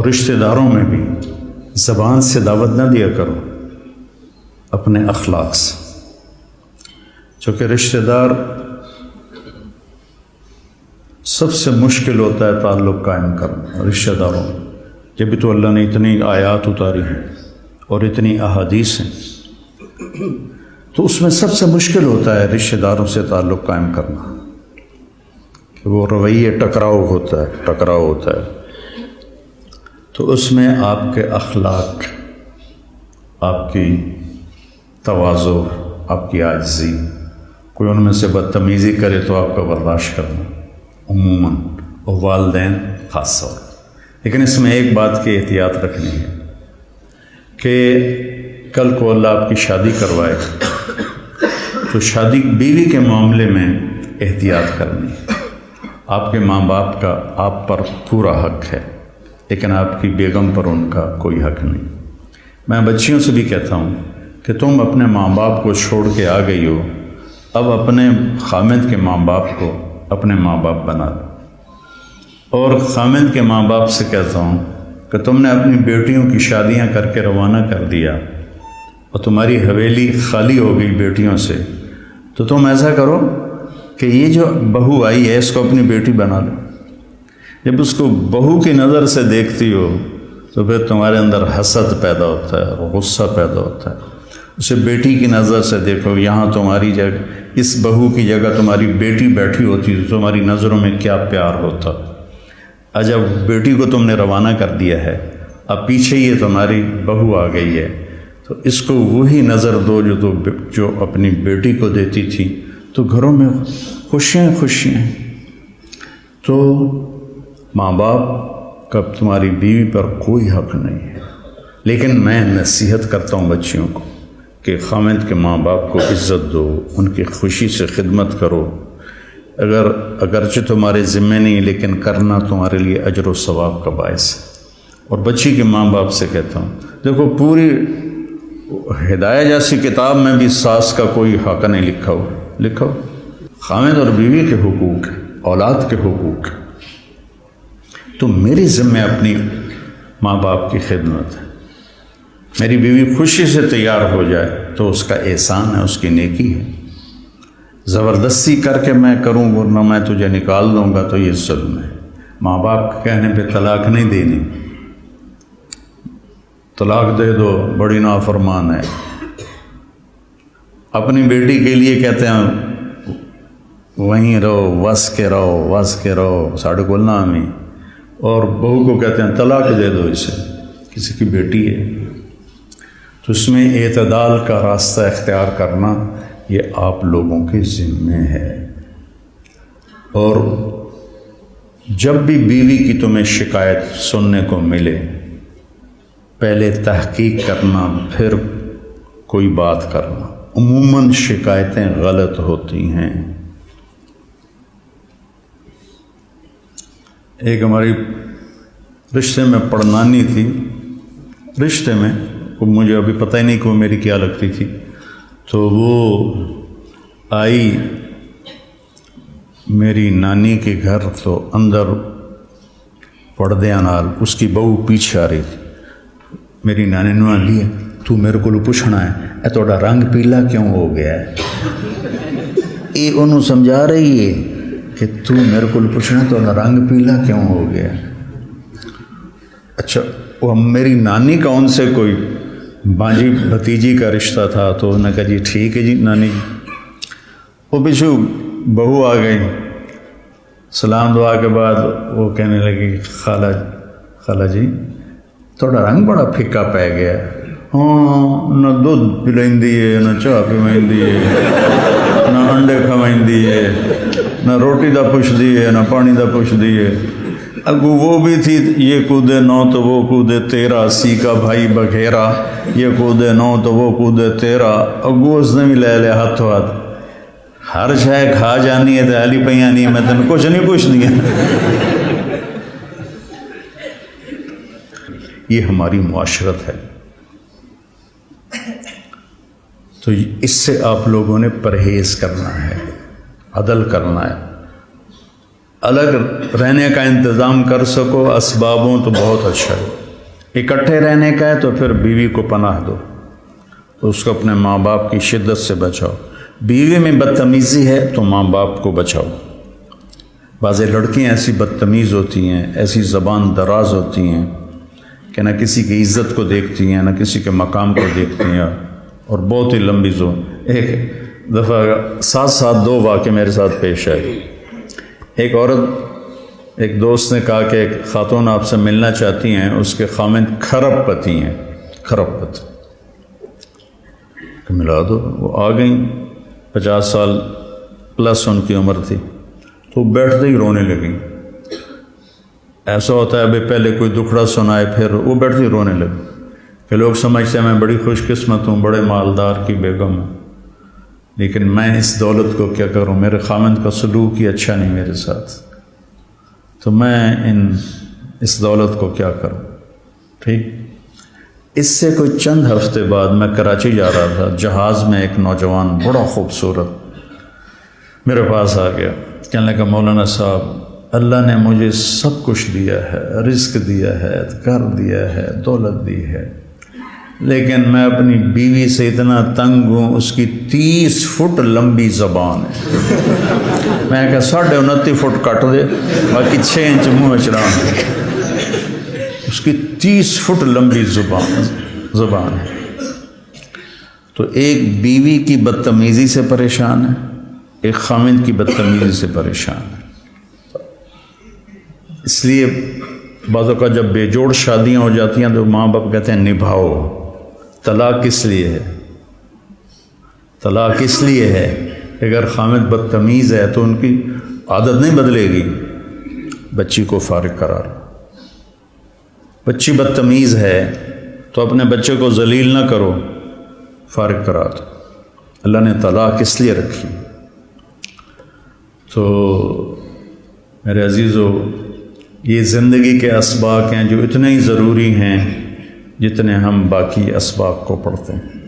رشتہ داروں میں بھی زبان سے دعوت نہ دیا کرو، اپنے اخلاق سے، چونکہ رشتہ دار سب سے مشکل ہوتا ہے تعلق قائم کرنا رشتہ داروں میں۔ جب تو اللہ نے اتنی آیات اتاری ہیں اور اتنی احادیث ہیں، تو اس میں سب سے مشکل ہوتا ہے رشتہ داروں سے تعلق قائم کرنا، کہ وہ رویے ٹکراؤ ہوتا ہے۔ تو اس میں آپ کے اخلاق، آپ کی تواضع، آپ کی عاجزی، کوئی ان میں سے بدتمیزی کرے تو آپ کا برداشت کرنا عموماً، اور والدین خاص طور۔ لیکن اس میں ایک بات کی احتیاط رکھنی ہے کہ کل کو اللہ آپ کی شادی کروائے تو شادی بیوی کے معاملے میں احتیاط کرنی ہے۔ آپ کے ماں باپ کا آپ پر پورا حق ہے، لیکن آپ کی بیگم پر ان کا کوئی حق نہیں۔ میں بچیوں سے بھی کہتا ہوں کہ تم اپنے ماں باپ کو چھوڑ کے آ گئی ہو، اب اپنے خامد کے ماں باپ کو اپنے ماں باپ بنا دو۔ اور خامد کے ماں باپ سے کہتا ہوں کہ تم نے اپنی بیٹیوں کی شادیاں کر کے روانہ کر دیا اور تمہاری حویلی خالی ہو گئی بیٹیوں سے، تو تم ایسا کرو کہ یہ جو بہو آئی ہے اس کو اپنی بیٹی بنا لو۔ جب اس کو بہو کی نظر سے دیکھتی ہو تو پھر تمہارے اندر حسد پیدا ہوتا ہے، غصہ پیدا ہوتا ہے۔ اسے بیٹی کی نظر سے دیکھو، یہاں تمہاری جگہ، اس بہو کی جگہ تمہاری بیٹی بیٹھی ہوتی تو تمہاری نظروں میں کیا پیار ہوتا۔ جب بیٹی کو تم نے روانہ کر دیا ہے، اب پیچھے یہ تمہاری بہو آ گئی ہے، تو اس کو وہی نظر دو جو اپنی بیٹی کو دیتی تھی، تو گھروں میں خوشیاں۔ تو ماں باپ کا تمہاری بیوی پر کوئی حق نہیں ہے، لیکن میں نصیحت کرتا ہوں بچیوں کو کہ خامد کے ماں باپ کو عزت دو، ان کی خوشی سے خدمت کرو، اگرچہ تمہارے ذمہ نہیں لیکن کرنا تمہارے لیے اجر و ثواب کا باعث ہے۔ اور بچی کے ماں باپ سے کہتا ہوں، دیکھو پوری ہدایہ جیسی کتاب میں بھی ساس کا کوئی حق نہیں لکھا ہو۔ خامد اور بیوی کے حقوق، اولاد کے حقوق، تو میری ذمہ اپنی ماں باپ کی خدمت ہے۔ میری بیوی خوشی سے تیار ہو جائے تو اس کا احسان ہے، اس کی نیکی ہے۔ زبردستی کر کے میں کروں ورنہ میں تجھے نکال دوں گا تو یہ ظلم ہے۔ ماں باپ کے کہنے پہ طلاق نہیں دینی، طلاق دے دو بڑی نافرمان ہے۔ اپنی بیٹی کے لیے کہتے ہیں وہیں رہو، وس کے رہو ساڑھے کو نامی، اور بہو کو کہتے ہیں طلاق دے دو اسے، کسی کی بیٹی ہے۔ تو اس میں اعتدال کا راستہ اختیار کرنا یہ آپ لوگوں کے ذمہ ہے۔ اور جب بھی بیوی کی تمہیں شکایت سننے کو ملے، پہلے تحقیق کرنا پھر کوئی بات کرنا۔ عموماً شکایتیں غلط ہوتی ہیں۔ ایک ہماری رشتے میں پڑنانی تھی، رشتے میں مجھے ابھی پتہ ہی نہیں کہ وہ میری کیا لگتی تھی، تو وہ آئی میری نانی کے گھر، تو اندر پردے نال اس کی بہو پیچھے آ رہی تھی۔ میری نانی نے لیا، تو میرے کو پوچھنا ہے اے تھوڑا رنگ پیلا کیوں ہو گیا ہے؟ یہ انہوں سمجھا رہی ہے کہ تو میرے کو پوچھنا تھوڑا رنگ پیلا کیوں ہو گیا۔ اچھا، وہ میری نانی کا ان سے کوئی بانجی بھتیجی کا رشتہ تھا، تو انہوں نے کہا جی ٹھیک ہے جی نانی جی۔ وہ پیچھو بہو آ گئی، سلام دعا کے بعد وہ کہنے لگی خالہ جی تھوڑا رنگ بڑا پھکا پی گیا۔ ہاں، نہ دودھ پلائندی ہے، نہ چاہ پیوائندی ہے، نہ انڈے کھوائندی ہے، نہ روٹی دا پوچھدی ہے، نہ پانی دا پوچھدی ہے۔ اگو وہ بھی تھی، یہ کودے نو تو وہ کودے تیرا، سی کا بھائی بگھیرا، یہ کودے نو تو وہ کودے تیرا۔ اگو اس نے بھی لے لیا ہاتھوں ہاتھ، ہر شے کھا جانی ہے تو علی پہ آنی ہے، میں تن کچھ نہیں پوچھ دیا۔ یہ ہماری معاشرت ہے، تو اس سے آپ لوگوں نے پرہیز کرنا ہے، عدل کرنا ہے۔ الگ رہنے کا انتظام کر سکو اسبابوں تو بہت اچھا ہے، اکٹھے رہنے کا ہے تو پھر بیوی کو پناہ دو، اس کو اپنے ماں باپ کی شدت سے بچاؤ، بیوی میں بدتمیزی ہے تو ماں باپ کو بچاؤ۔ بعض لڑکیاں ایسی بدتمیز ہوتی ہیں، ایسی زبان دراز ہوتی ہیں کہ نہ کسی کی عزت کو دیکھتی ہیں نہ کسی کے مقام کو دیکھتی ہیں، اور بہت ہی لمبی زون۔ ایک دفعہ ساتھ دو واقعے میرے ساتھ پیش آئے۔ ایک عورت، ایک دوست نے کہا کہ ایک خاتون آپ سے ملنا چاہتی ہیں، اس کے خامند کھرب پتی ہیں، کھرب پتی، کہ ملا دو۔ وہ آ گئیں، 50 سال پلس ان کی عمر تھی، تو بیٹھتے ہی رونے لگیں۔ ایسا ہوتا ہے ابھی پہلے کوئی دکھڑا سنائے پھر وہ بیٹھتے ہی رونے لگے کہ لوگ سمجھتے ہیں میں بڑی خوش قسمت ہوں، بڑے مالدار کی بیگم ہوں، لیکن میں اس دولت کو کیا کروں، میرے خامند کا سلوک ہی اچھا نہیں میرے ساتھ، تو میں اس دولت کو کیا کروں۔ ٹھیک، اس سے کوئی چند ہفتے بعد میں کراچی جا رہا تھا، جہاز میں ایک نوجوان بڑا خوبصورت میرے پاس آ گیا، کہنے لگا مولانا صاحب اللہ نے مجھے سب کچھ دیا ہے، رزق دیا ہے، گھر دیا ہے، دولت دی ہے، لیکن میں اپنی بیوی سے اتنا تنگ ہوں، اس کی 30 فٹ لمبی زبان ہے۔ میں کہا 29.5 فٹ کٹ دے، باقی 6 انچ منہ چڑھانا۔ اس کی 30 فٹ لمبی زبان ہے۔ تو ایک بیوی کی بدتمیزی سے پریشان ہے، ایک خامند کی بدتمیزی سے پریشان ہے۔ اس لیے بعض اوقات جب بے جوڑ شادیاں ہو جاتی ہیں تو ماں باپ کہتے ہیں نبھاؤ۔ طلاق کس لیے ہے؟ طلاق اس لیے ہے کہ اگر خامد بدتمیز ہے تو ان کی عادت نہیں بدلے گی، بچی کو فارغ کرا لو۔ بچی بدتمیز ہے تو اپنے بچے کو ذلیل نہ کرو، فارغ کرا دو۔ اللہ نے طلاق اس لیے رکھی۔ تو میرے عزیزو، یہ زندگی کے اسباق ہیں جو اتنے ہی ضروری ہیں جتنے ہم باقی اسباق کو پڑھتے ہیں۔